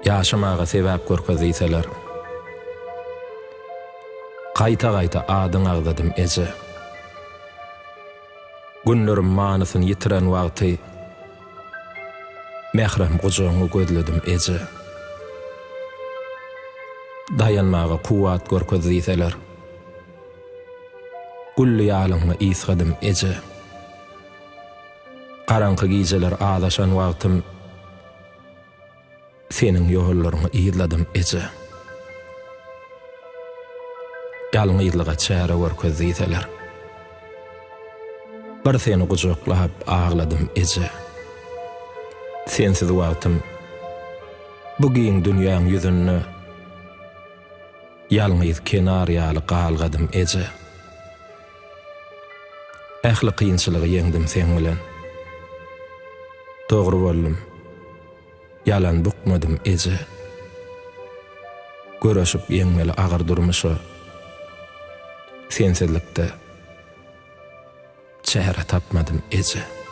Yaşamaga sebäp görkezýseler. Gaýta-gaýta adyň agdadym eje. Günlerim manysyny ýitiren wagty mehrem gojaňy gözledim eje. Dayanmaga kuwat görkezýseler. Gully ýalyňy isgadım eje. Garaňky gijeler adaşan wagtym senin ýollaryňy ýyladım eje. Ýalyň ýylyga çäre görkezýseler. Bir seni gujaklap ağladım eje. Sensiz wagtym bugün dünýäň ýüzünde ýalňyz kenar ýaly galgadym eje. Ähli kynçylygy ýeňdim sen bilen. Dogry boldum. Yalan bukmadım eje. Göreşip ýeňmeli agyr durmuşy sensizlikde çäre tapmadım eje.